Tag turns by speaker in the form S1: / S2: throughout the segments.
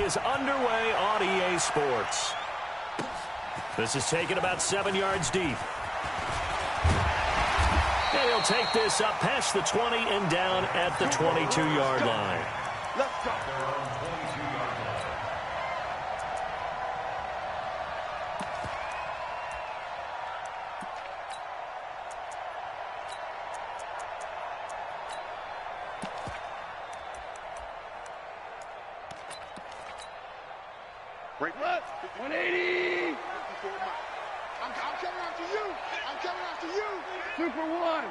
S1: is underway on EA Sports. This is taken about 7 yards deep. And he'll take this up past the 20 and down at the 22-yard line.
S2: Let's go.
S3: Break left. 180. I'm coming after you. I'm coming after you.
S2: Super one.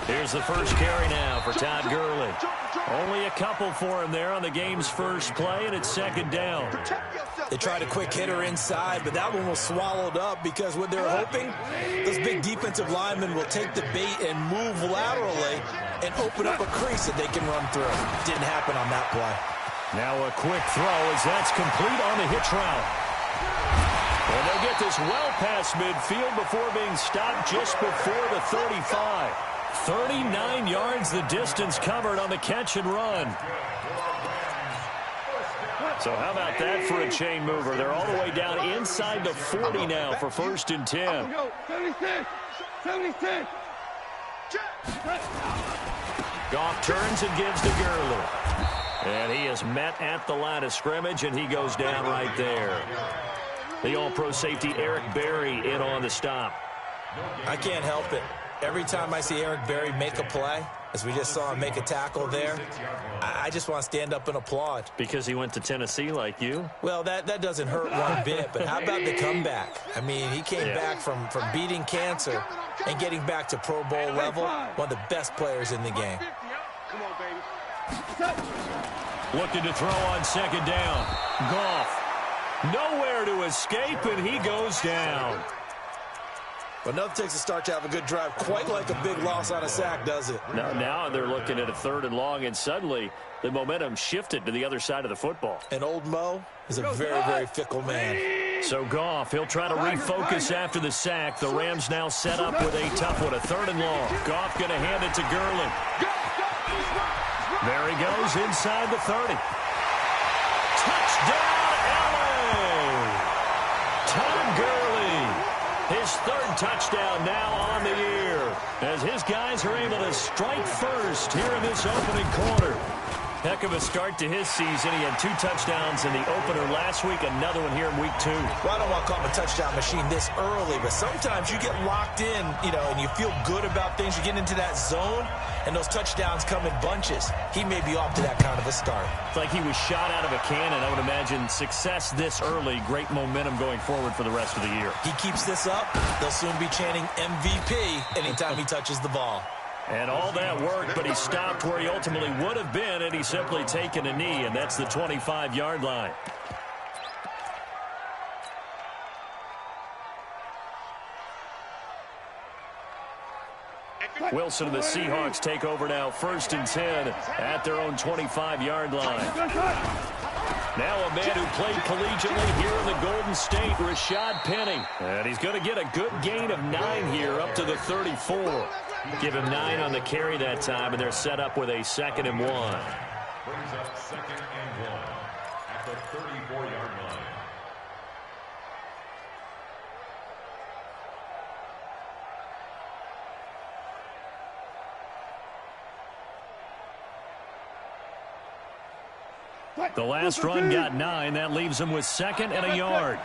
S1: Here's the first carry now for Todd Gurley. Only a couple for him there on the game's first play, and it's second down.
S4: They tried a quick hitter inside, but that one was swallowed up because what they're hoping, those big defensive linemen will take the bait and move laterally and open up a crease that they can run through. Didn't happen on that play.
S1: Now a quick throw as that's complete on the hitch route. And they'll get this well past midfield before being stopped just before the 35. 39 yards the distance covered on the catch and run. So how about that for a chain mover? They're all the way down inside the 40 now for 1st and 10.
S2: 76. 76.
S1: Goff turns and gives to Gurley. And he is met at the line of scrimmage, and he goes down right there. The all-pro safety Eric Berry in on the stop.
S4: I can't help it. Every time I see Eric Berry make a play, as we just saw him make a tackle there, I just want to stand up and applaud.
S1: Because he went to Tennessee like you?
S4: Well, that doesn't hurt one bit, but how about the comeback? I mean, he came back from beating cancer and getting back to Pro Bowl level, one of the best players in the game.
S3: Come on, baby.
S1: Looking to throw on second down. Goff. Nowhere to escape, and he goes down.
S4: But nothing takes a start to have a good drive, quite like a big loss on a sack, does it?
S1: Now they're looking at a 3rd and long, and suddenly the momentum shifted to the other side of the football.
S4: And old Mo is a very, very fickle man.
S1: So Goff, he'll try to refocus after the sack. The Rams now set up with a tough one, a 3rd and long. Goff going to hand it to Gurley. There he goes inside the 30. Touchdown! Todd Gurley, his 3rd touchdown now on the year, as his guys are able to strike first here in this opening quarter. Heck of a start to his season. He had 2 touchdowns in the opener last week, another one here in week 2.
S4: Well, I don't want to call him a touchdown machine this early, but sometimes you get locked in, and you feel good about things. You get into that zone, and those touchdowns come in bunches. He may be off to that kind of a start.
S1: It's like he was shot out of a cannon. I would imagine success this early, great momentum going forward for the rest of the year.
S4: He keeps this up, they'll soon be chanting MVP anytime he touches the ball.
S1: And all that work, but he stopped where he ultimately would have been, and he's simply taken a knee, and that's the 25-yard line. Wilson and the Seahawks take over now, 1st and 10 at their own 25-yard line. Now a man who played collegiately here in the Golden State, Rashad Penny. And he's going to get a good gain of 9 here up to the 34. Give him 9 on the carry that time, and they're set up with a 2nd and 1.
S5: Brings up 2nd and 1 at the 34-yard line.
S1: The last run got 9. That leaves him with 2nd and a yard.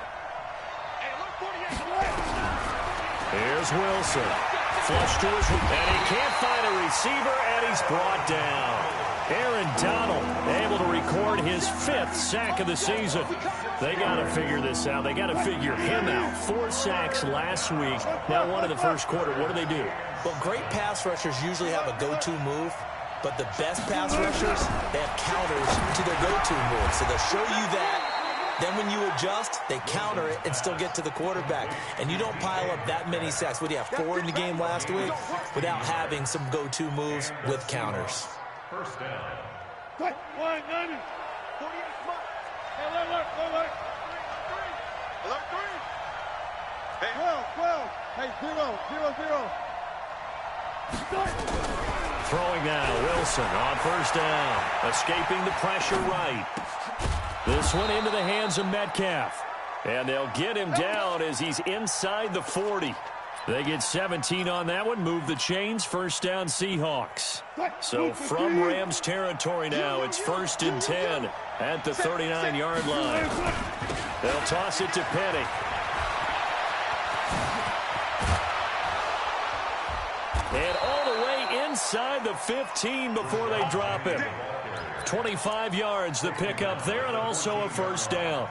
S1: Here's Wilson. Flush to his, and he can't find a receiver, and he's brought down. Aaron Donald able to record his 5th sack of the season. They got to figure this out. They got to figure him out. 4 sacks last week. Now 1 in the first quarter. What do they do?
S4: Well, great pass rushers usually have a go-to move. But the best pass rushers, they have counters to their go-to move. So they'll show you that. Then when you adjust, they counter it and still get to the quarterback. And you don't pile up that many sacks. What do you have, 4 in the game last week? Without having some go-to moves with counters.
S5: First down.
S2: 190. 48 spot. Hey, alert.
S3: Alert 3. Hey,
S2: 12. Hey, 0.
S1: Throwing now, Wilson on first down. Escaping the pressure right. This one into the hands of Metcalf. And they'll get him down as he's inside the 40. They get 17 on that one, move the chains, first down Seahawks. So from Rams territory now, it's 1st and 10 at the 39-yard line. They'll toss it to Penny. And all the way inside the 15 before they drop him. 25 yards the pickup there, and also a first down.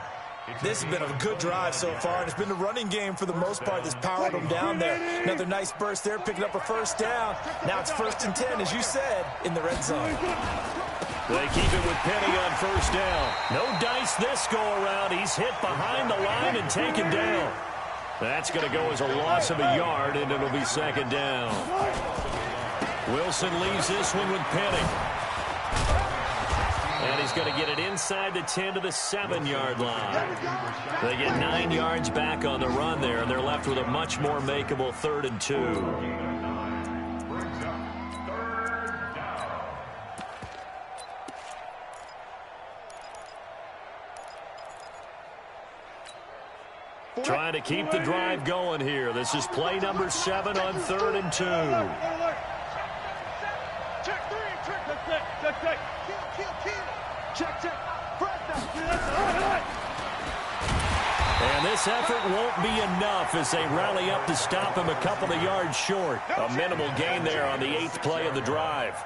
S4: This has been a good drive so far, and it's been the running game for the most part that's powered them down there. Another nice burst there, picking up a first down. Now it's 1st and 10, as you said, in the red zone.
S1: They keep it with Penny on first down. No dice this go-around. He's hit behind the line and taken down. That's going to go as a loss of a yard, and it'll be 2nd down. Wilson leaves this one with Penny. And he's going to get it inside the 10 to the 7-yard line. They get 9 yards back on the run there, and they're left with a much more makeable 3rd and 2. Trying to keep the drive going here. This is play number 7 on 3rd and 2.
S2: Check 3, check. Check.
S1: And this effort won't be enough as they rally up to stop him a couple of yards short. A minimal gain there on the 8th play of the drive.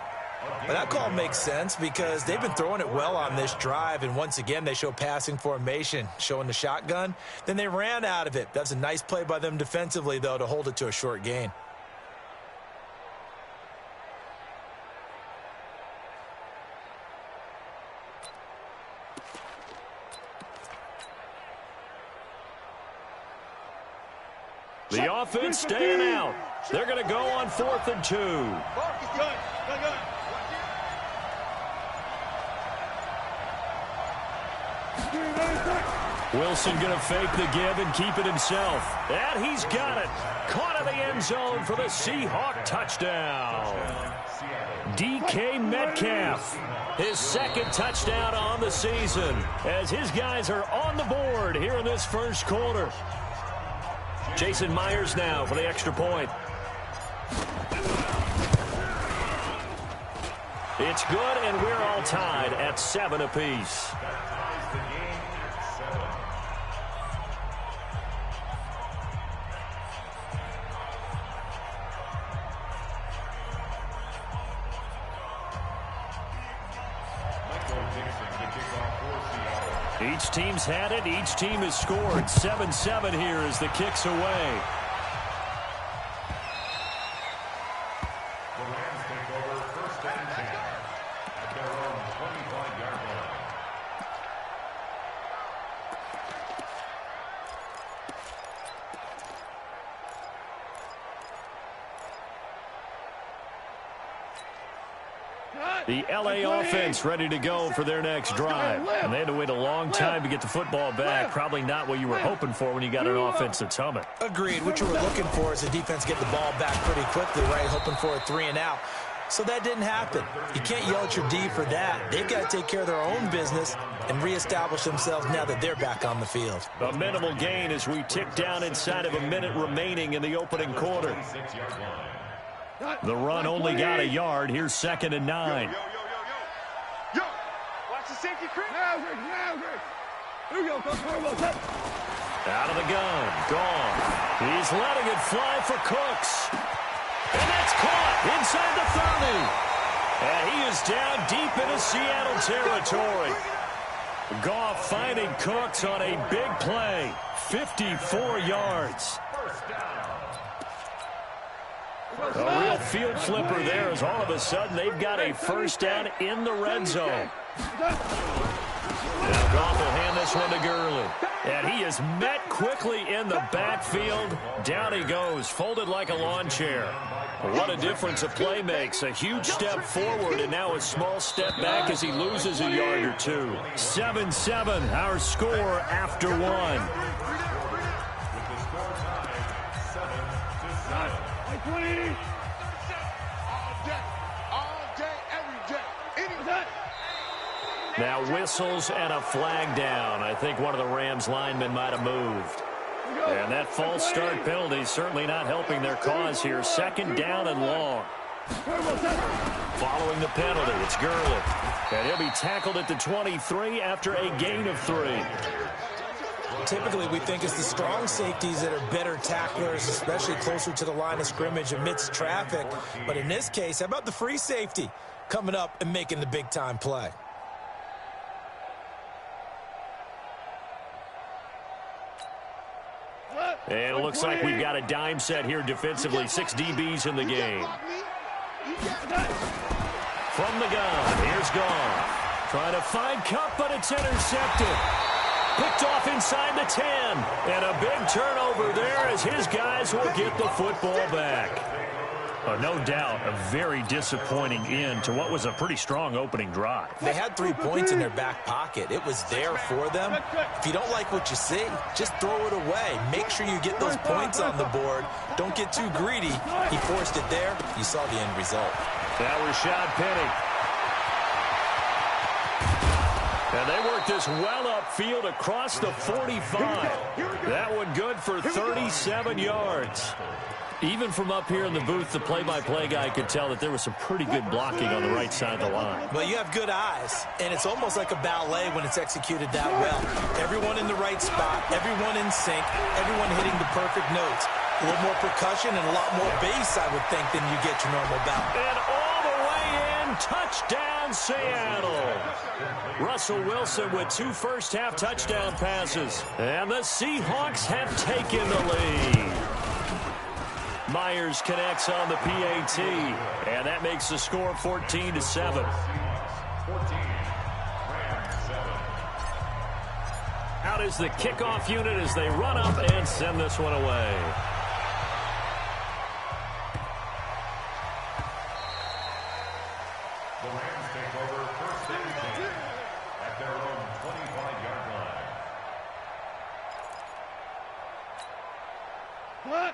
S4: Well, that call makes sense because they've been throwing it well on this drive, and once again they show passing formation, showing the shotgun. Then they ran out of it. That's a nice play by them defensively, though, to hold it to a short gain.
S1: The offense staying out. They're going to go on 4th and 2. Wilson going to fake the give and keep it himself. And he's got it. Caught in the end zone for the Seahawk touchdown. DK Metcalf, his 2nd touchdown on the season, as his guys are on the board here in this 1st quarter. Jason Myers now for the extra point. It's good, and we're all tied at 7 apiece. Each team's had it. Each team has scored. 7-7 here as the kick's away.
S5: The Rams take over 1st and 10 at their own 25-yard line.
S1: The LA offense ready to go for their next drive. And they had to wait a long time to get the football back. Probably not what you were hoping for when you got an offense that's humming.
S4: Agreed. What you were looking for is the defense get the ball back pretty quickly, right? Hoping for a 3 and out. So that didn't happen. You can't yell at your D for that. They've got to take care of their own business and reestablish themselves now that they're back on the field.
S1: A minimal gain as we tick down inside of a minute remaining in the opening quarter. The run only got a yard. Here's 2nd and 9.
S2: Yo! Watch the safety creep. Now, here we go.
S1: Out of the gun. Gone. He's letting it fly for Cooks. And that's caught inside the 30. And he is down deep into Seattle territory. Goff finding Cooks on a big play. 54 yards. A real field flipper there as all of a sudden they've got a first down in the red zone. Now Goff will hand this one to Gurley. And he is met quickly in the backfield. Down he goes, folded like a lawn chair. What a difference a play makes. A huge step forward and now a small step back as he loses a yard or two. 7-7, our score after 1. Now whistles and a flag down. I think one of the Rams linemen might have moved. And that false start penalty is certainly not helping their cause here. 2nd down and long. Following the penalty, it's Gurley. And he'll be tackled at the 23 after a gain of 3.
S4: Typically, we think it's the strong safeties that are better tacklers, especially closer to the line of scrimmage amidst traffic. But in this case, how about the free safety coming up and making the big-time play?
S1: And it looks like we've got a dime set here defensively. 6 DBs in the game. From the gun, here's Goff. Trying to find Cup, but it's intercepted. Picked off inside the 10. And a big turnover there as his guys will get the football back. No doubt a very disappointing end to what was a pretty strong opening drive.
S4: They had 3 points in their back pocket. It was there for them. If you don't like what you see, just throw it away. Make sure you get those points on the board. Don't get too greedy. He forced it there. You saw the end result.
S1: That was Rashad Penny. And they worked this well upfield across the 45. That one good for 37 yards. Even from up here in the booth, the play-by-play guy could tell that there was some pretty good blocking on the right side of the line.
S4: Well, you have good eyes, and it's almost like a ballet when it's executed that well. Everyone in the right spot, everyone in sync, everyone hitting the perfect notes. A little more percussion and a lot more bass, I would think, than you get your normal bout.
S1: And all the way in, touchdown Seattle. Russell Wilson with 2 first-half touchdown passes. And the Seahawks have taken the lead. Myers connects on the PAT, and that makes the score 14-7. Out is the kickoff unit as they run up and send this one away.
S5: The Rams take over 1st and 10 at their own 25-yard line.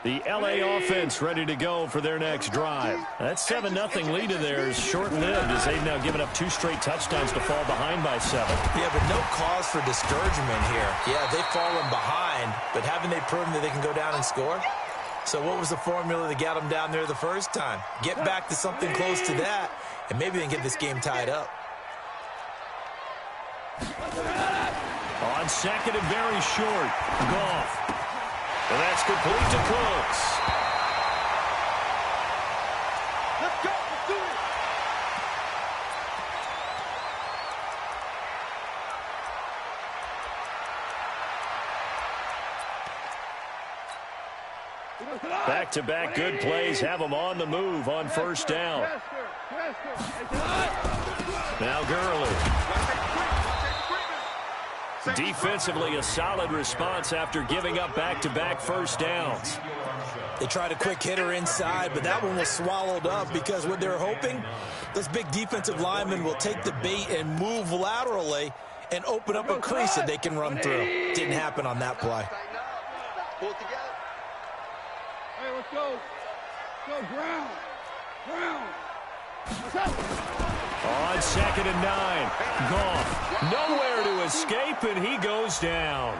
S1: The L.A. offense ready to go for their next drive. That 7-0 lead of theirs short-lived as they've now given up 2 straight touchdowns to fall behind by 7.
S4: Yeah, but no cause for discouragement here. Yeah, they've fallen behind, but haven't they proven that they can go down and score? So what was the formula that got them down there the first time? Get back to something close to that, and maybe they can get this game tied up.
S1: On 2nd and very short, Goff. And that's complete to Cooks.
S3: Let's go. Let's do it.
S1: Back-to-back good plays have them on the move on 1st down. Now Gurley. Defensively, a solid response after giving up back-to-back first downs.
S4: They tried a quick hitter inside, but that one was swallowed up because what they're hoping, those big defensive linemen will take the bait and move laterally and open up a crease that they can run through. Didn't happen on that play.
S3: Pull it together. Hey, let's go. Go, ground. Ground. Let's go.
S1: On 2nd and 9, Goff nowhere to escape, and he goes down.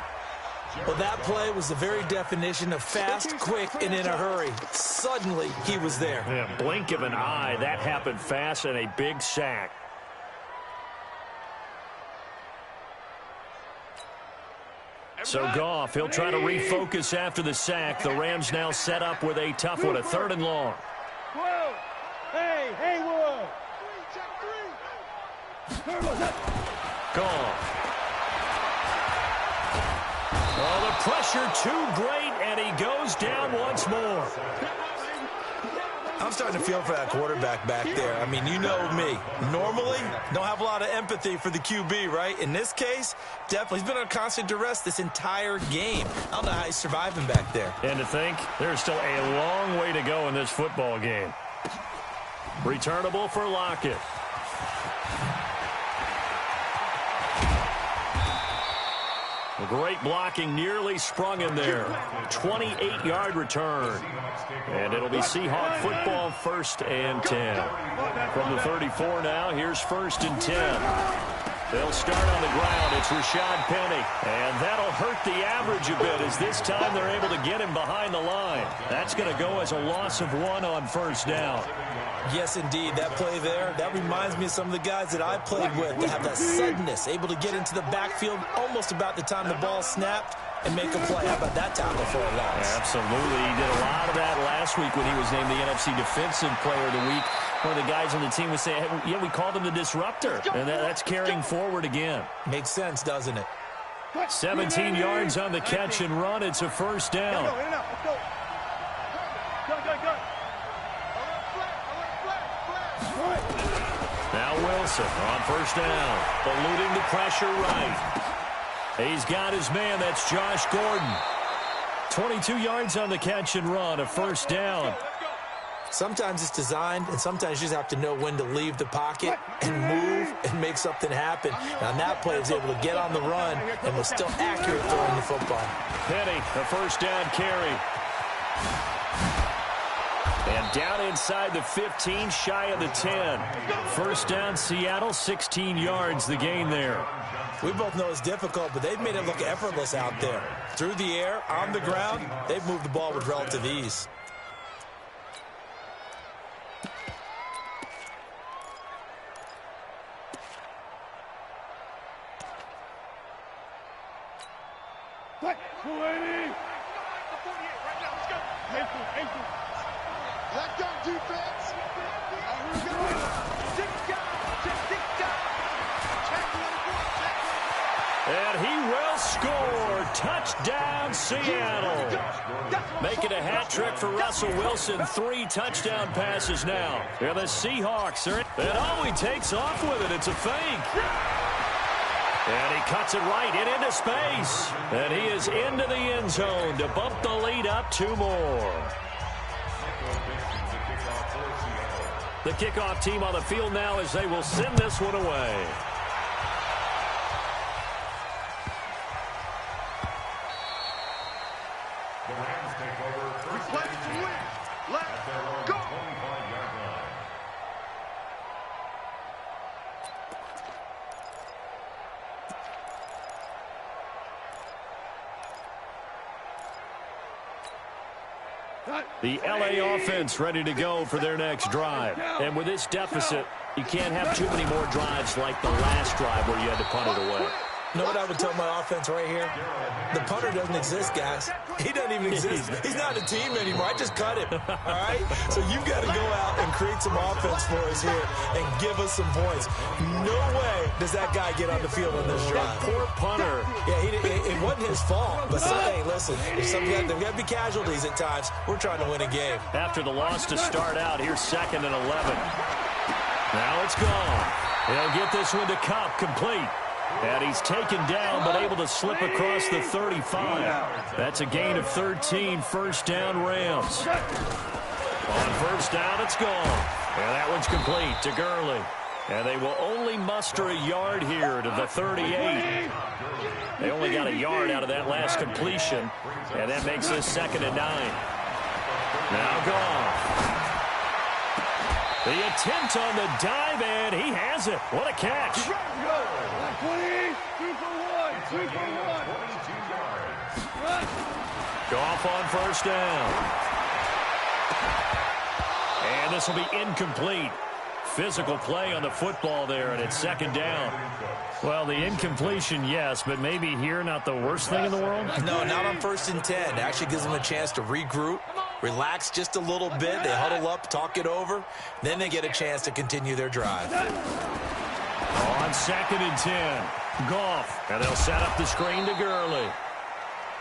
S4: Well, that play was the very definition of fast, quick, and in a hurry. Suddenly, he was there.
S1: Yeah, blink of an eye, that happened fast, and a big sack. So Goff, he'll try to refocus after the sack. The Rams now set up with a tough one, a 3rd and long.
S3: Hey, Haywood.
S1: Goff. Oh, the pressure too great, and he goes down once more.
S4: I'm starting to feel for that quarterback back there. I mean, you know me. Normally, don't have a lot of empathy for the QB, right? In this case, definitely. He's been under constant duress this entire game. I don't know how he's surviving back there.
S1: And to think, there's still a long way to go in this football game. Returnable for Lockett. Great blocking, nearly sprung in there. 28-yard return. And it'll be Seahawk football, 1st and 10. From the 34 now, here's 1st and 10. They'll start on the ground. It's Rashad Penny. And that'll hurt the average a bit as this time they're able to get him behind the line. That's going to go as a loss of 1 on first down.
S4: Yes, indeed. That play there, that reminds me of some of the guys that I played with that have that suddenness, able to get into the backfield almost about the time the ball snapped and make a play. How about that tackle for a loss?
S1: Absolutely. He did a lot of that last week when he was named the NFC Defensive Player of the Week. One of the guys on the team was saying, hey, yeah, we called him the disruptor. And that's carrying forward again.
S4: Makes sense, doesn't it?
S1: 17 yards on the catch and run. It's a first down. Now Wilson on first down. Eluding the pressure right. He's got his man. That's Josh Gordon. 22 yards on the catch and run. A first down.
S4: Sometimes it's designed, and sometimes you just have to know when to leave the pocket and move and make something happen. Now, on that play, he was able to get on the run and was still accurate throwing the football.
S1: Penny, a first down carry. And down inside the 15, shy of the 10. First down, Seattle, 16 yards, the gain there.
S4: We both know it's difficult, but they've made it look effortless out there. Through the air, on the ground, they've moved the ball with relative ease.
S3: Let go, defense.
S1: And he will score. Touchdown, Seattle. Make it a hat trick for Russell Wilson. 3 touchdown passes now. And the Seahawks are in. And oh, he takes off with it. It's a fake. And he cuts it right into space. And he is into the end zone to bump the lead up 2 more. The kickoff team on the field now as they will send this one away.
S5: The Rams take over first and 10 at their own 25-yard line.
S1: The LA offense ready to go for their next drive. And with this deficit, you can't have too many more drives like the last drive where you had to punt it away.
S4: You know what I would tell my offense right here? The punter doesn't exist, guys. He doesn't even exist. He's not a team anymore. I just cut him, all right? So you've got to go out and create some offense for us here and give us some points. No way does that guy get on the field on this drive.
S1: Poor punter.
S4: Yeah, it wasn't his fault. But hey, listen, there's got to be casualties at times. We're trying to win a game.
S1: After the loss to start out, here's 2nd and 11. Now it's gone. They'll get this one to Cup, complete. And he's taken down, but able to slip across the 35. That's a gain of 13, first down Rams. On first down, it's gone. And that one's complete to Gurley. And they will only muster a yard here to the 38. They only got a yard out of that last completion. And that makes this 2nd and 9. Now gone. The attempt on the dive, and he has it. What a catch.
S3: 2 for 1.
S1: Goff on first down. And this will be incomplete. Physical play on the football there, and it's 2nd down. Well, the incompletion, yes, but maybe here not the worst thing in the world?
S4: No, not on 1st and 10. It actually gives them a chance to regroup, relax just a little bit. They huddle up, talk it over. Then they get a chance to continue their drive.
S1: On 2nd and 10, Goff. And they'll set up the screen to Gurley.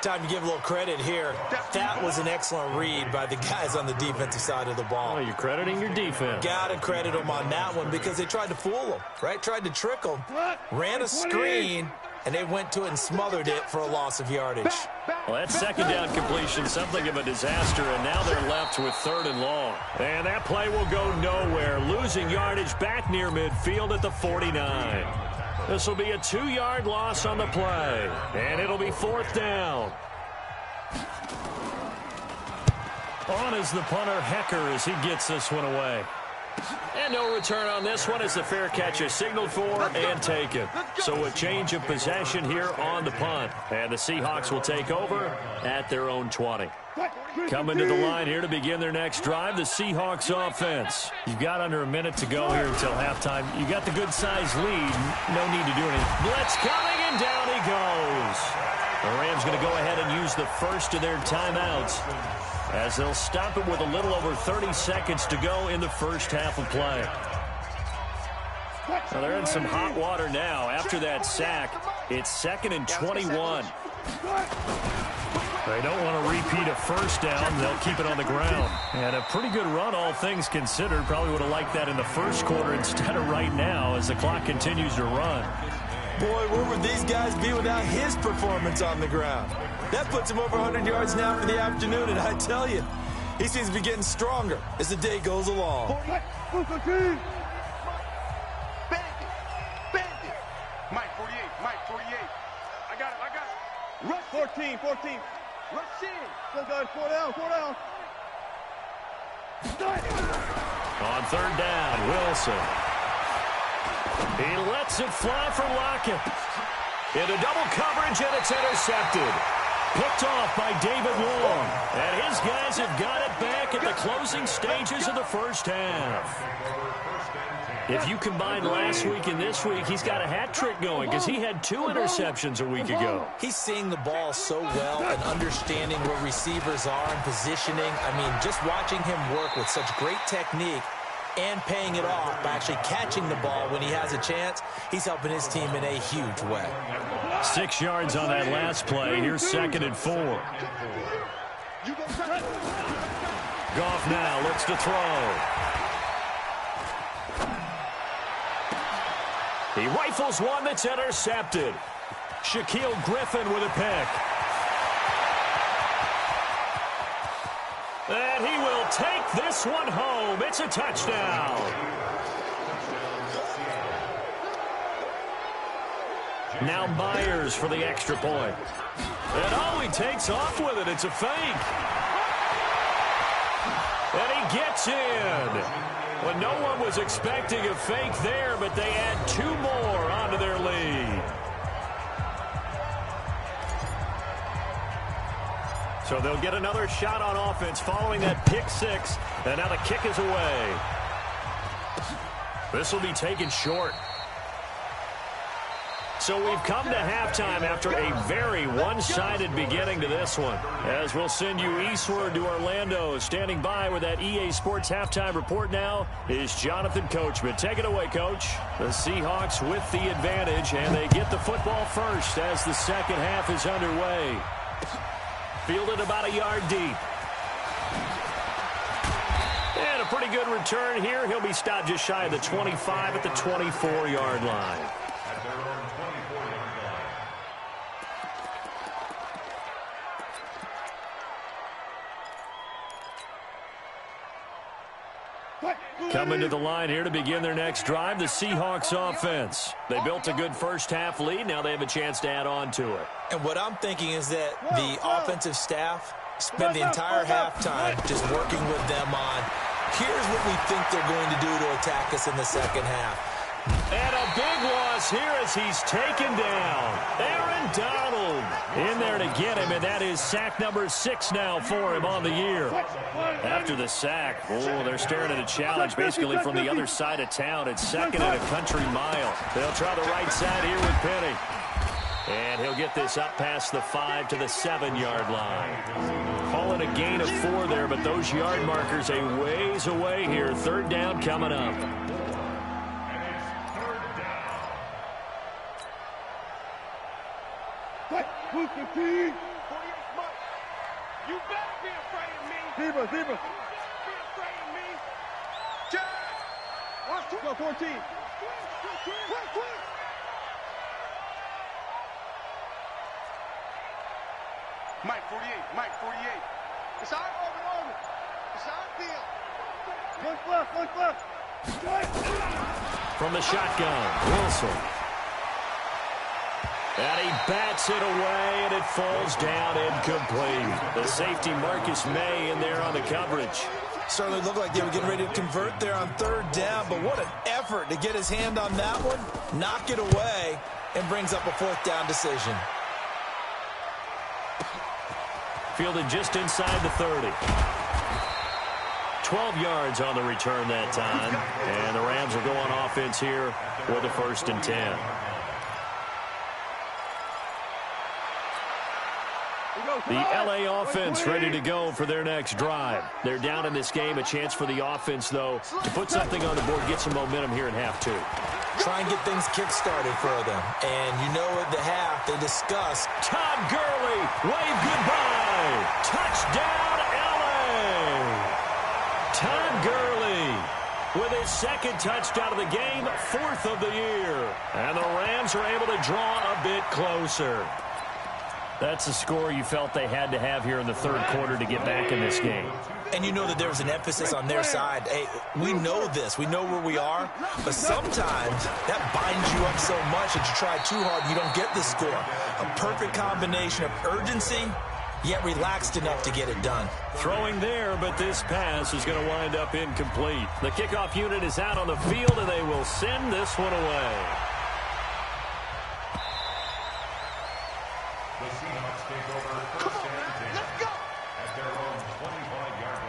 S4: Time to give a little credit here. That was an excellent read by the guys on the defensive side of the ball.
S1: Oh, you're crediting your defense.
S4: Got to credit them on that one because they tried to fool them, right? Tried to trick them. Ran a screen, and they went to it and smothered it for a loss of yardage.
S1: Well, that 2nd down completion, something of a disaster, and now they're left with 3rd and long. And that play will go nowhere, losing yardage back near midfield at the 49. This will be a 2-yard loss on the play, and it'll be 4th down. On is the punter, Hecker, as he gets this one away. And no return on this one as the fair catch is signaled for and taken. So a change of possession here on the punt. And the Seahawks will take over at their own 20. Coming to the line here to begin their next drive, the Seahawks offense. You've got under a minute to go here until halftime. You got the good-sized lead. No need to do anything. Blitz coming, and down he goes. The Rams going to go ahead and use the first of their timeouts as they'll stop it with a little over 30 seconds to go in the first half of play. Well, they're in some hot water now. After that sack, it's 2nd and 21. They don't want to repeat a first down. They'll keep it on the ground. And a pretty good run, all things considered. Probably would have liked that in the first quarter instead of right now as the clock continues to run.
S4: Boy, where would these guys be without his performance on the ground? That puts him over 100 yards now for the afternoon, and I tell you, he seems to be getting stronger as the day goes along.
S3: Mike 48, Mike 48. I got it. Rush 14. Rush in. Go, guys, 4 down.
S1: On 3rd down, Wilson. He lets it fly for Lockett. Into double coverage, and it's intercepted. Picked off by David Long. And his guys have got it back at the closing stages of the first half. If you combine last week and this week, he's got a hat trick going because he had 2 interceptions a week ago.
S4: He's seeing the ball so well and understanding where receivers are and positioning. I mean, just watching him work with such great technique and paying it off by actually catching the ball when he has a chance, he's helping his team in a huge way.
S1: 6 yards on that last play. Here's 2nd and 4. Goff now looks to throw. He rifles one that's intercepted. Shaquille Griffin with a pick. And he will take this one home. It's a touchdown. Now Myers for the extra point. And oh, he takes off with it. It's a fake. And he gets in. Well, no one was expecting a fake there, but they add 2 more onto their lead. So they'll get another shot on offense following that pick 6. And now the kick is away. This will be taken short. So we've come to halftime after a very one-sided beginning to this one. As we'll send you eastward to Orlando. Standing by with that EA Sports halftime report now is Jonathan Coachman. Take it away, Coach. The Seahawks with the advantage, and they get the football first as the second half is underway. Fielded about a yard deep. And a pretty good return here. He'll be stopped just shy of the 25 at the 24-yard line. Coming to the line here to begin their next drive, the Seahawks offense. They built a good first half lead. Now they have a chance to add on to it.
S4: And what I'm thinking is that the offensive staff spent the entire halftime just working with them on, here's what we think they're going to do to attack us in the second half.
S1: And a big loss here as he's taken down. Aaron Donald in there to get him, and that is sack number 6 now for him on the year. After the sack, they're staring at a challenge basically from the other side of town. It's 2nd and a country mile. They'll try the right side here with Penny. And he'll get this up past the 5 to the 7-yard line. Call it a gain of 4 there, but those yard markers a ways away here. 3rd down coming up.
S3: You better be afraid of me. Zebra. Be afraid of me. Jack. Go 14. Mike 48. It's out over. It's out field. Look left.
S1: From the shotgun, Wilson. And he bats it away, and it falls down incomplete. The safety, Marcus May, in there on the coverage.
S4: Certainly looked like they were getting ready to convert there on third down, but what an effort to get his hand on that one, knock it away, and brings up a fourth down decision.
S1: Fielded just inside the 30. 12 yards on the return that time, and the Rams will go on offense here with a 1st and 10. The LA offense ready to go for their next drive. They're down in this game. A chance for the offense, though, to put something on the board, get some momentum here in half 2.
S4: Try and get things kick-started for them. And you know at the half, they discuss.
S1: Todd Gurley, wave goodbye. Touchdown, LA. Todd Gurley with his 2nd touchdown of the game, 4th of the year. And the Rams are able to draw a bit closer. That's the score you felt they had to have here in the 3rd quarter to get back in this game.
S4: And you know that there was an emphasis on their side. Hey, we know this. We know where we are. But sometimes that binds you up so much that you try too hard and you don't get the score. A perfect combination of urgency, yet relaxed enough to get it done.
S1: Throwing there, but this pass is going to wind up incomplete. The kickoff unit is out on the field, and they will send this one away.
S5: The Seahawks take over 1st and 10 at their own 25-yard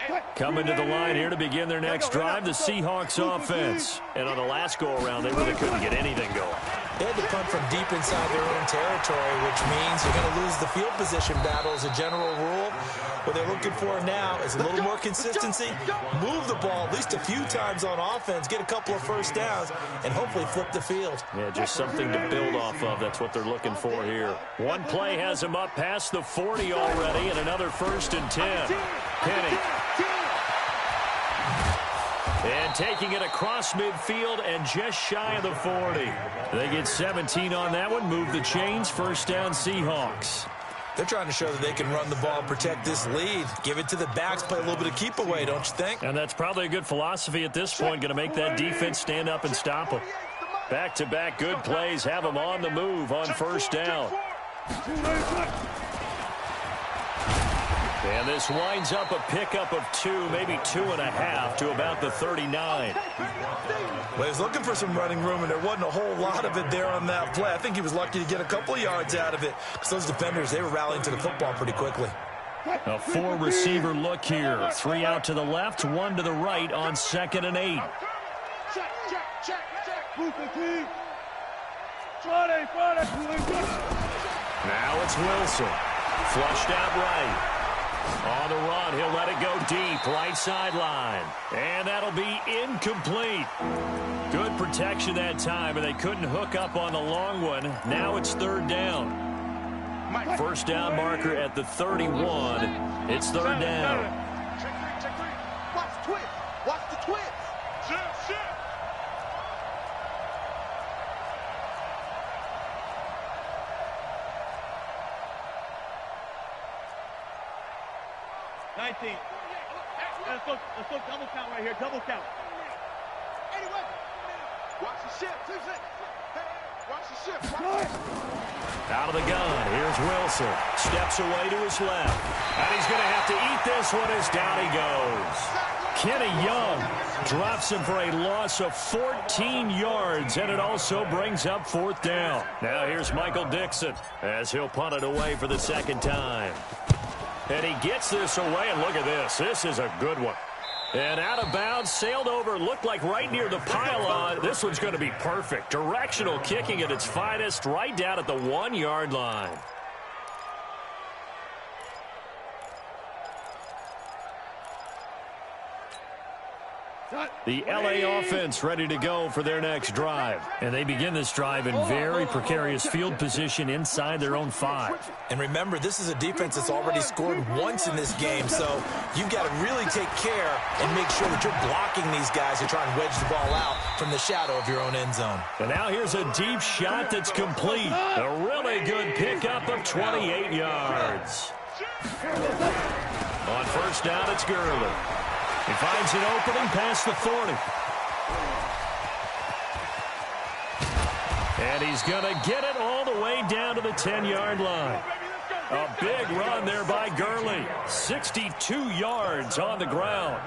S5: line.
S1: Coming to the line here to begin their next drive, the Seahawks offense. And on the last go-around, they really couldn't get anything going.
S4: They had to punt from deep inside their own territory, which means you're going to lose the field position battle as a general rule. What they're looking for now is a little more consistency, move the ball at least a few times on offense, get a couple of first downs, and hopefully flip the field.
S1: Yeah, just something to build off of. That's what they're looking for here. One play has them up past the 40 already, and another 1st and 10. Penny. And taking it across midfield and just shy of the 40. They get 17 on that one, move the chains, 1st down Seahawks.
S4: They're trying to show that they can run the ball and protect this lead. Give it to the backs, play a little bit of keep away, don't you think?
S1: And that's probably a good philosophy at this point, going to make that defense stand up and stop them. Back-to-back good plays have them on the move on 1st down. And this winds up a pickup of 2, maybe 2.5 to about the 39.
S4: Well, he was looking for some running room, and there wasn't a whole lot of it there on that play. I think he was lucky to get a couple of yards out of it because those defenders, they were rallying to the football pretty quickly.
S1: A 4-receiver look here. 3 out to the left, 1 to the right on 2nd and 8. Now it's Wilson. Flushed out right. On the run, he'll let it go deep, right sideline. And that'll be incomplete. Good protection that time, and they couldn't hook up on the long one. Now it's 3rd down. 1st down marker at the 31. It's 3rd down.
S3: Check 3. Watch the twist. Watch the twist. Shit. 19. Let's go double count right here. Double count. Anyway, watch the ship. Watch the ship.
S1: Out of the gun. Here's Wilson. Steps away to his left. And he's going to have to eat this one as down he goes. Kenny Young drops him for a loss of 14 yards, and it also brings up 4th down. Now here's Michael Dixon as he'll punt it away for the 2nd time. And he gets this away, and look at this. This is a good one. And out of bounds, sailed over, looked like right near the pylon. This one's going to be perfect. Directional kicking at its finest, right down at the 1-yard line. The LA offense ready to go for their next drive. And they begin this drive in very precarious field position inside their own 5.
S4: And remember, this is a defense that's already scored once in this game, so you've got to really take care and make sure that you're blocking these guys who try and wedge the ball out from the shadow of your own end zone.
S1: And now here's a deep shot that's complete. A really good pickup of 28 yards. On 1st down, it's Gurley. He finds an opening past the 40. And he's going to get it all the way down to the 10-yard line. A big run there by Gurley. 62 yards on the ground.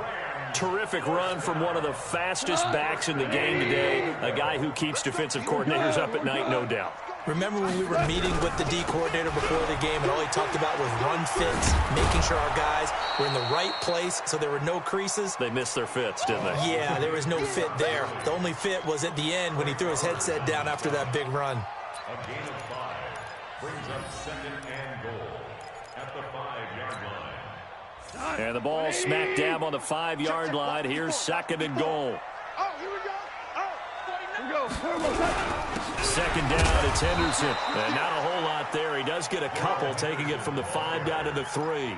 S1: Terrific run from one of the fastest backs in the game today. A guy who keeps defensive coordinators up at night, no doubt.
S4: Remember when we were meeting with the D coordinator before the game and all he talked about was run fits, making sure our guys were in the right place so there were no creases?
S1: They missed their fits, didn't they?
S4: Yeah, there was no fit there. The only fit was at the end when he threw his headset down after that big run.
S5: A gain of 5 brings up 2nd and goal at the 5-yard line.
S1: And the ball smack dab on the 5-yard line. Here's 2nd and goal.
S2: Oh, here we go. Oh, here we go.
S1: Second down, it's Henderson. And not a whole lot there. He does get a couple, taking it from the 5 down to the 3.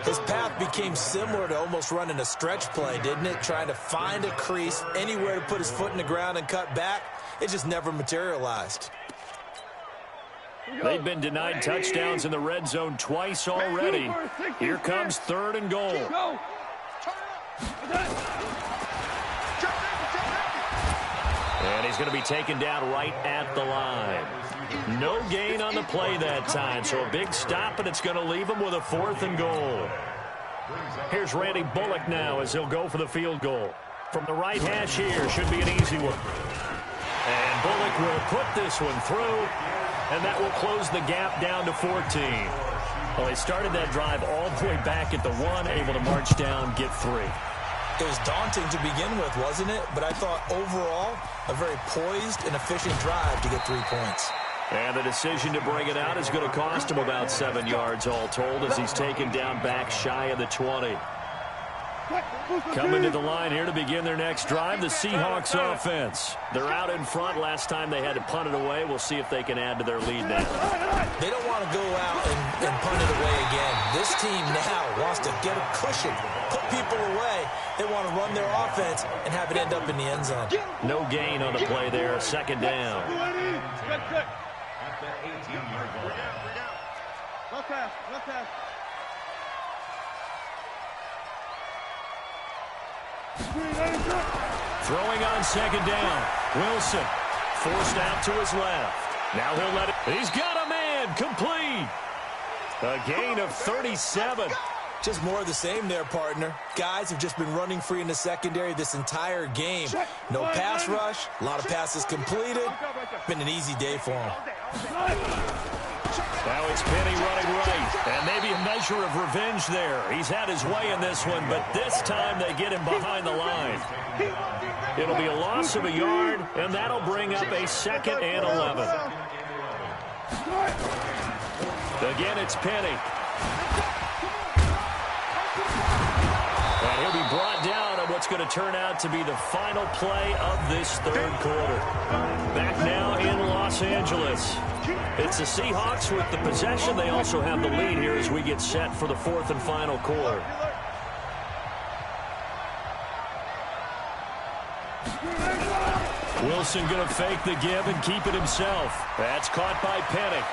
S4: His path became similar to almost running a stretch play, didn't it? Trying to find a crease, anywhere to put his foot in the ground and cut back. It just never materialized.
S1: They've been denied touchdowns in the red zone twice already. Here comes 3rd and goal. And he's going to be taken down right at the line. No gain on the play that time, so a big stop, and it's going to leave him with a 4th and goal. Here's Randy Bullock now as he'll go for the field goal. From the right hash here, should be an easy one. And Bullock will put this one through, and that will close the gap down to 14. Well, he started that drive all the way back at the 1, able to march down, get 3.
S4: It was daunting to begin with, wasn't it? But I thought overall, a very poised and efficient drive to get 3 points.
S1: And the decision to bring it out is going to cost him about 7 yards all told as he's taken down back shy of the 20. Coming to the line here to begin their next drive, the Seahawks offense. They're out in front. Last time they had to punt it away. We'll see if they can add to their lead now.
S4: They don't want to go out and punt it away again. This team now wants to get a cushion, put people away. They want to run their offense and have it end up in the end zone.
S1: No gain on the play there. 2nd down.
S5: At the 18-yard line.
S3: No pass, no pass.
S1: Throwing on 2nd down. Wilson forced out to his left. Now he'll let it. He's got a man. Complete. A gain of 37.
S4: Just more of the same there, partner. Guys have just been running free in the secondary this entire game. No pass rush, a lot of passes completed. Been an easy day for them.
S1: Now it's Penny running right, and maybe a measure of revenge there. He's had his way in this one, but this time they get him behind the line. It'll be a loss of a yard, and that'll bring up a 2nd and 11. Again, it's Penny. And he'll be brought down on what's going to turn out to be the final play of this 3rd quarter. Back now in Los Angeles. It's the Seahawks with the possession. They also have the lead here as we get set for the 4th and final quarter. Wilson going to fake the give and keep it himself. That's caught by Penny.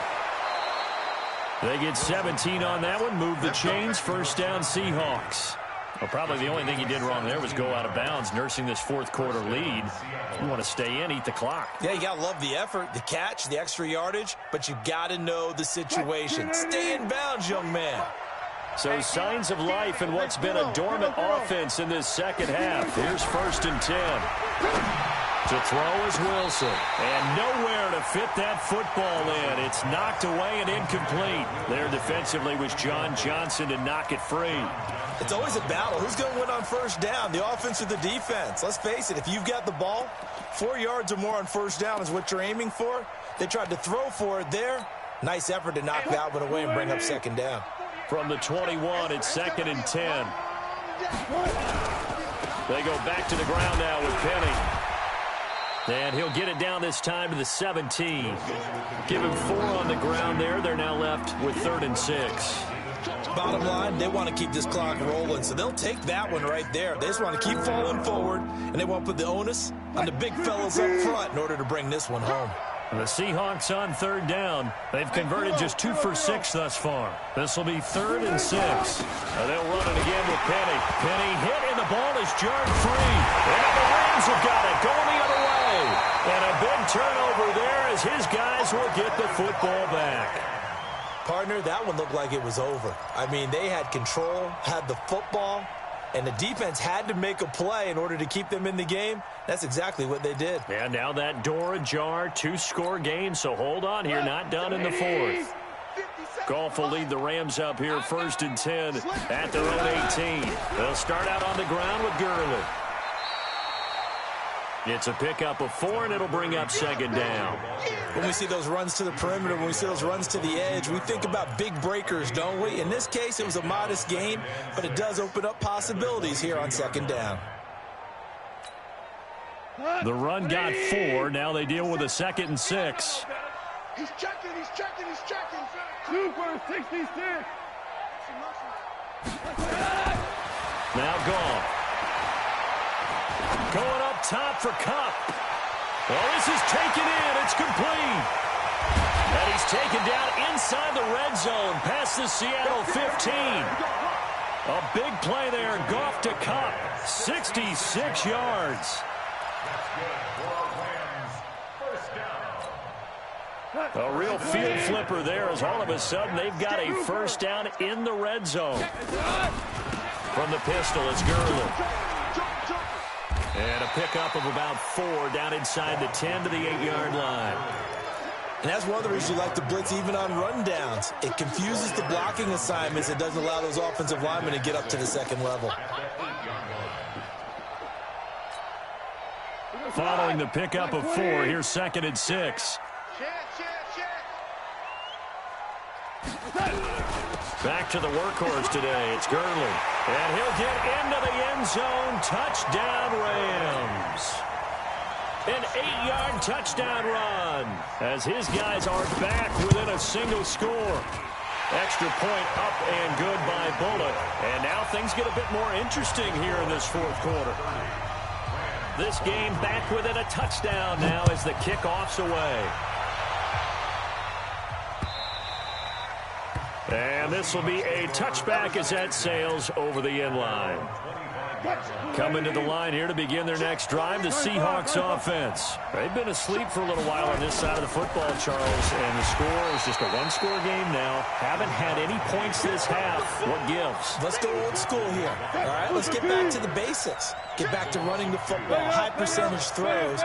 S1: They get 17 on that one. Move the chains. 1st down Seahawks. Well, probably the only thing he did wrong there was go out of bounds, nursing this 4th quarter lead. You want to stay in, eat the clock.
S4: Yeah, you got to love the effort, the catch, the extra yardage, but you got to know the situation. Stay in bounds, young man.
S1: So signs of life in what's been a dormant offense in this 2nd half. Here's 1st and 10. To throw is Wilson. And nowhere to fit that football in. It's knocked away and incomplete. There defensively was John Johnson to knock it free.
S4: It's always a battle. Who's going to win on 1st down, the offense or the defense? Let's face it, if you've got the ball, 4 yards or more on 1st down is what you're aiming for. They tried to throw for it there. Nice effort to knock that one away and bring up 2nd down.
S1: From the 21, it's 2nd and 10. They go back to the ground now with Penny. And he'll get it down this time to the 17. Give him 4 on the ground there. They're now left with 3rd and 6.
S4: Bottom line, they want to keep this clock rolling, so they'll take that one right there. They just want to keep falling forward, and they want to put the onus on the big fellas up front in order to bring this one home.
S1: The Seahawks on 3rd down. They've converted just 2 for 6 thus far. This will be 3rd and 6. They'll run it again with Penny. Penny hit, and the ball is jarred free. And the Rams have got it, going the other way. And a big turnover Eagles will get the football back.
S4: Partner, that one looked like it was over. I mean, they had control, had the football, and the defense had to make a play in order to keep them in the game. That's exactly what they did.
S1: And now that door ajar, 2-score game, so hold on here, not done in the fourth. Goff will lead the Rams up here 1st and 10 at their own 18. They'll start out on the ground with Gurley. It's a pickup of 4, and it'll bring up 2nd down.
S4: When we see those runs to the perimeter, when we see those runs to the edge, we think about big breakers, don't we? In this case, it was a modest gain, but it does open up possibilities here on 2nd down.
S1: The run got 4. Now they deal with a 2nd and 6.
S2: He's checking.
S3: 2 for 66.
S1: Now Goff. Going up top for Kupp. Well, this is taken in. It's complete. And he's taken down inside the red zone past the Seattle 15. A big play there. Goff to Kupp. 66 yards. A real field flipper there as all of a sudden they've got a 1st down in the red zone. From the pistol, it's Gurley. And a pickup of about 4 down inside the 10 to the 8-yard line.
S4: And that's one of the reasons you like to blitz even on rundowns. It confuses the blocking assignments. It doesn't allow those offensive linemen to get up to the 2nd level.
S1: Following the pickup of 4, here's 2nd and 6. Back to the workhorse today. It's Gurley. And he'll get into the end zone. Touchdown, Rams. An 8-yard touchdown run as his guys are back within a single score. Extra point up and good by Bullock. And now things get a bit more interesting here in this 4th quarter. This game back within a touchdown now as the kickoff's away. And this will be a touchback as that sails over the end line. Coming to the line here to begin their next drive, the Seahawks offense. They've been asleep for a little while on this side of the football, Charles, and the score is just a 1-score game now. Haven't had any points this half. What gives?
S4: Let's go old school here. All right, let's get back to the basics. Get back to running the football, high percentage throws.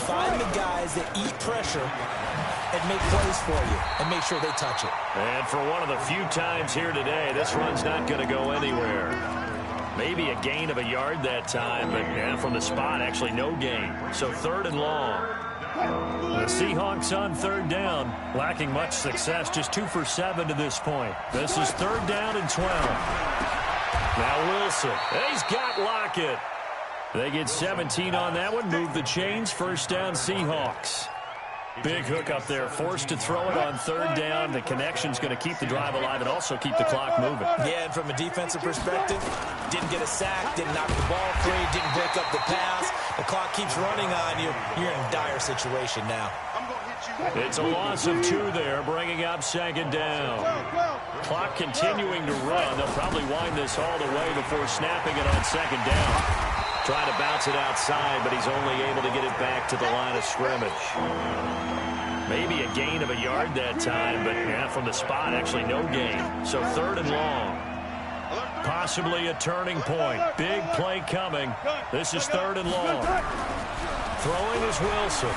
S4: Find the guys that eat pressure and make plays for you and make sure they touch it.
S1: And for one of the few times here today, this run's not going to go anywhere. Maybe a gain of a yard that time, but from the spot, actually no gain. So 3rd and long. The Seahawks on 3rd down, lacking much success, just 2 for 7 to this point. This is 3rd down and 12. Now Wilson, he's got Lockett. They get 17 on that one, move the chains, 1st down Seahawks. Big hook up there, forced to throw it on 3rd down. The connection's going to keep the drive alive and also keep the clock moving.
S4: Yeah, and from a defensive perspective, didn't get a sack, didn't knock the ball free, didn't break up the pass. The clock keeps running on you. You're in a dire situation now.
S1: It's a loss of 2 there, bringing up 2nd down. Clock continuing to run. They'll probably wind this all the way before snapping it on 2nd down. Trying to bounce it outside, but he's only able to get it back to the line of scrimmage. Maybe a gain of a yard that time, but from the spot, actually no gain. So 3rd and long. Possibly a turning point. Big play coming. This is 3rd and long. Throwing is Wilson.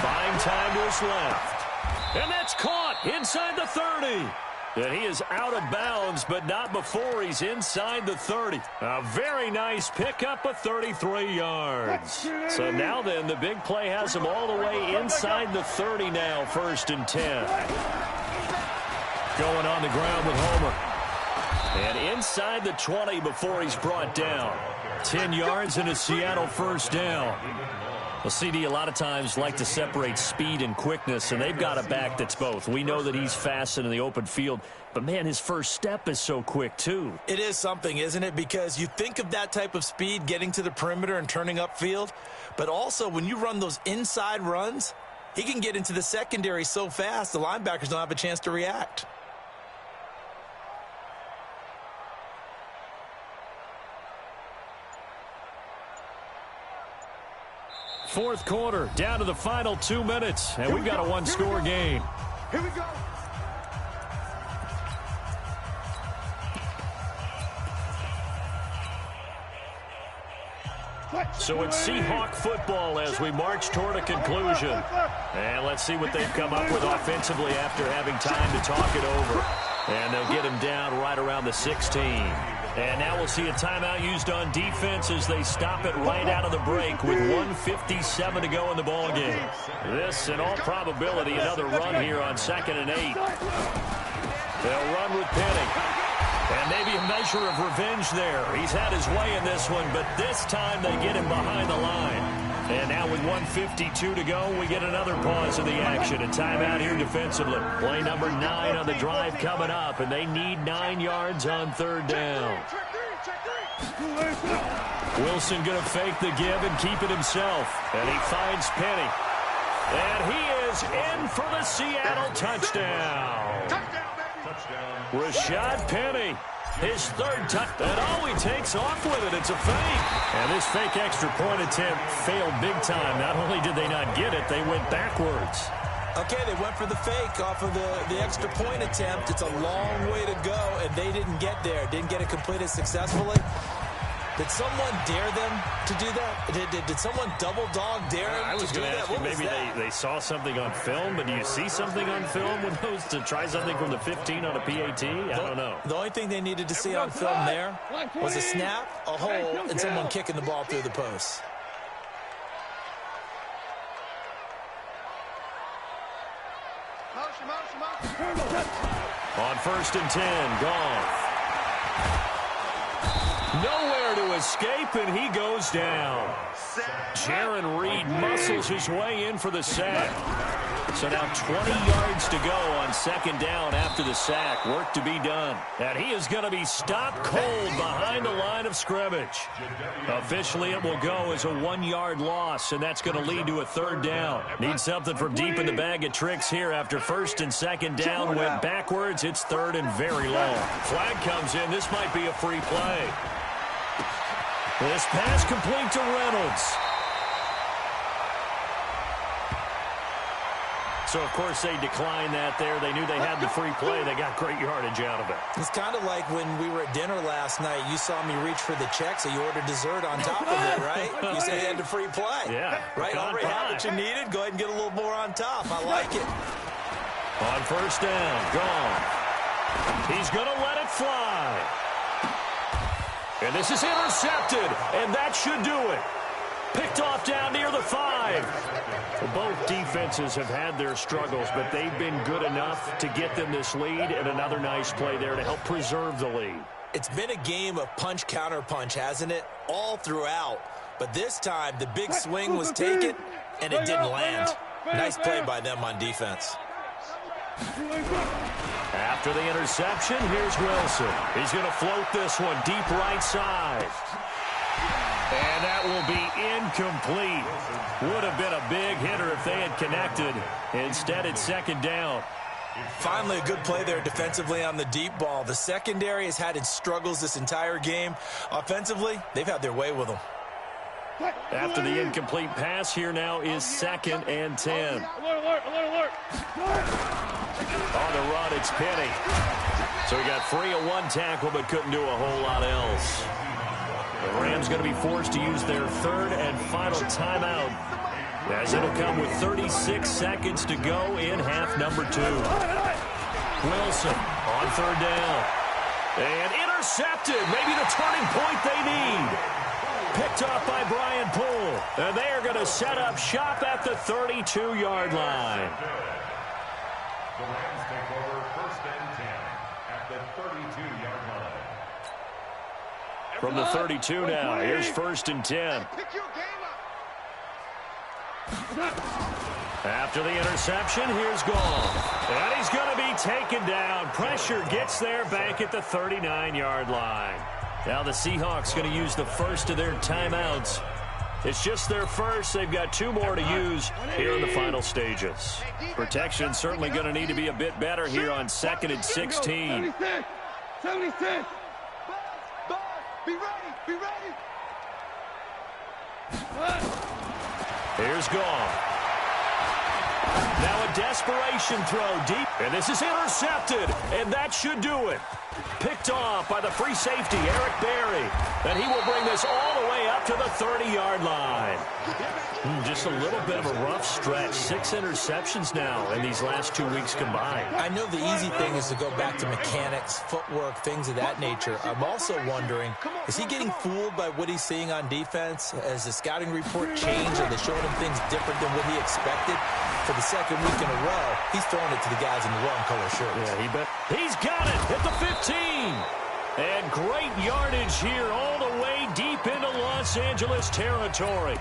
S1: Buying time to his left. And that's caught inside the 30. And he is out of bounds, but not before he's inside the 30. A very nice pickup of 33 yards. So now then, the big play has him all the way inside the 30 now, 1st and 10. Going on the ground with Homer. And inside the 20 before he's brought down. 10 yards and a Seattle 1st down. Well, CD, a lot of times like to separate speed and quickness, and they've got a back that's both. We know that he's fast in the open field, but, man, his first step is so quick, too.
S4: It is something, isn't it? Because you think of that type of speed getting to the perimeter and turning upfield, but also when you run those inside runs, he can get into the secondary so fast the linebackers don't have a chance to react.
S1: Fourth quarter, down to the final 2 minutes, and we've got a one-score game.
S2: Here we go.
S1: So it's Seahawk football as we march toward a conclusion. And let's see what they've come up with offensively after having time to talk it over. And they'll get him down right around the 16. And now we'll see a timeout used on defense as they stop it right out of the break with 1:57 to go in the ballgame. This, in all probability, another run here on 2nd and 8. They'll run with Penny. And maybe a measure of revenge there. He's had his way in this one, but this time they get him behind the line. And now with 1:52 to go, we get another pause in the action. A timeout here defensively. Play number 9 on the drive coming up, and they need 9 yards on 3rd down. Wilson going to fake the give and keep it himself. And he finds Penny. And he is in for the Seattle touchdown. Rashad Penny, his 3rd touchdown. And all he takes off with it, it's a fake. And this fake extra point attempt failed big time. Not only did they not get it, they went backwards.
S4: Okay, they went for the fake off of the extra point attempt. It's a long way to go, and they didn't get there. Didn't get it completed successfully. Did someone dare them to do that? Did someone double dog dare them
S1: I was
S4: to do
S1: going to
S4: that?
S1: ask you, maybe they saw something on film, but do you see something on film with those to try something from the 15 on a PAT? I don't know.
S4: The only thing they needed to see on film there was a snap, a hole, and someone kicking the ball through the post.
S1: On 1st and 10, Goff. Nowhere to escape, and he goes down. Jaron Reed muscles his way in for the sack. So now 20 yards to go on 2nd down after the sack. Work to be done. And he is going to be stopped cold behind the line of scrimmage. Officially, it will go as a 1-yard loss, and that's going to lead to a 3rd down. Need something from deep in the bag of tricks here after 1st and 2nd down. Went backwards. It's 3rd and very long. Flag comes in. This might be a free play. This pass complete to Reynolds. So, of course, they declined that there. They knew they had the free play. They got great yardage out of it.
S4: It's kind of like when we were at dinner last night. You saw me reach for the check, so you ordered dessert on top of it, right? You said you had the free play.
S1: Yeah.
S4: Right? Already had what you needed. Go ahead and get a little more on top. I like it.
S1: On 1st down, gone. He's going to let it fly. And this is intercepted, and that should do it. Picked off down near the 5. Well, both defenses have had their struggles, but they've been good enough to get them this lead, and another nice play there to help preserve the lead.
S4: It's been a game of punch-counter-punch, hasn't it? All throughout. But this time, the big swing was taken, and it didn't land. Nice play by them on defense.
S1: After the interception, here's Wilson. He's going to float this one deep right side. And that will be incomplete. Would have been a big hitter if they had connected. Instead, it's 2nd down.
S4: Finally, a good play there defensively on the deep ball. The secondary has had its struggles this entire game. Offensively, they've had their way with them.
S1: After the incomplete pass, here now is 2nd and 10.
S3: Alert.
S1: On the run, it's Penny. So he got free of 1 tackle, but couldn't do a whole lot else. The Rams going to be forced to use their 3rd and final timeout, as it'll come with 36 seconds to go in half number 2. Wilson on 3rd down. And intercepted. Maybe the turning point they need. Picked off by Brian Poole. And they are going to set up shop at the 32-yard line.
S5: The Rams take over 1st and 10 at the 32-yard line.
S1: From the 32 now, here's 1st and 10. After the interception, here's Goff. And he's going to be taken down. Pressure gets there back at the 39-yard line. Now the Seahawks going to use the first of their timeouts. It's just their first. They've got 2 more to use here in the final stages. Protection certainly going to need to be a bit better here on 2nd and 16.
S2: 76. Be ready.
S1: Here's Goff. Now a desperation throw deep, and this is intercepted, and that should do it. Picked off by the free safety, Eric Berry, and he will bring this all the way up to the 30-yard line. Just a little bit of a rough stretch. 6 interceptions now in these last 2 weeks combined.
S4: I know the easy thing is to go back to mechanics, footwork, things of that nature. I'm also wondering, is he getting fooled by what he's seeing on defense? Has the scouting report changed? Are they showing him things different than what he expected? For the second week in a row, he's throwing it to the guys in the wrong color shirts.
S1: Yeah, he bet. He's got it at the 15. And great yardage here all the way deep into Los Angeles territory.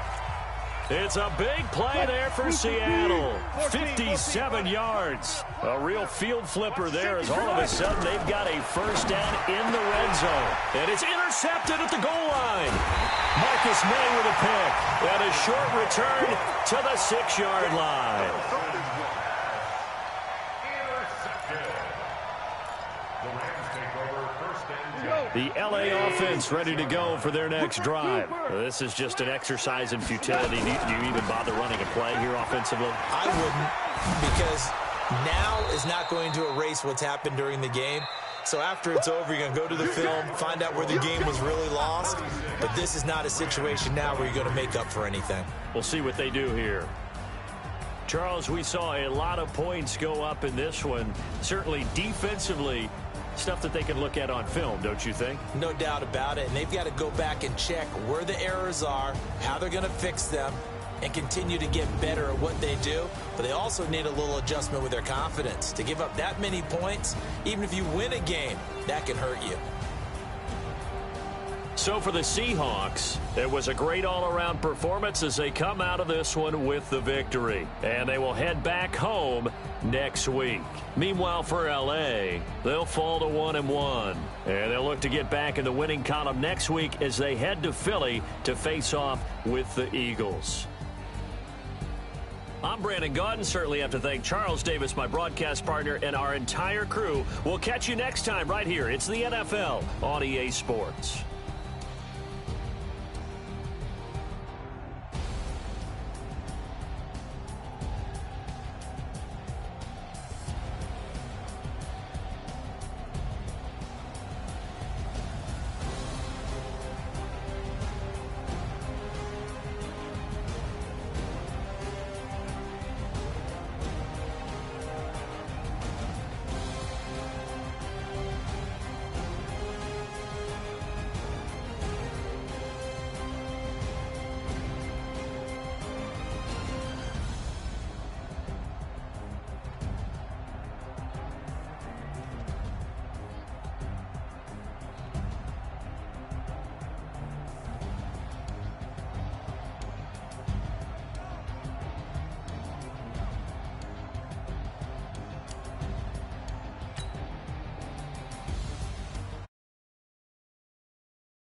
S1: It's a big play there for Seattle. 57 yards. A real field flipper there as all of a sudden they've got a first down in the red zone. And it's intercepted at the goal line. Marcus May with a pick. And a short return to the 6-yard line. The L.A. offense ready to go for their next drive. This is just an exercise in futility. Do you even bother running a play here offensively?
S4: I wouldn't, because now is not going to erase what's happened during the game. So after it's over, you're going to go to the film, find out where the game was really lost. But this is not a situation now where you're going to make up for anything.
S1: We'll see what they do here. Charles, we saw a lot of points go up in this one. Certainly defensively, stuff that they can look at on film, don't you think?
S4: No doubt about it. And they've got to go back and check where the errors are, how they're going to fix them, and continue to get better at what they do. But they also need a little adjustment with their confidence. To give up that many points, even if you win a game, that can hurt you.
S1: So for the Seahawks, it was a great all-around performance as they come out of this one with the victory. And they will head back home next week. Meanwhile, for L.A., they'll fall to 1-1. And they'll look to get back in the winning column next week as they head to Philly to face off with the Eagles. I'm Brandon Gaudin. Certainly have to thank Charles Davis, my broadcast partner, and our entire crew. We'll catch you next time right here. It's the NFL on EA Sports.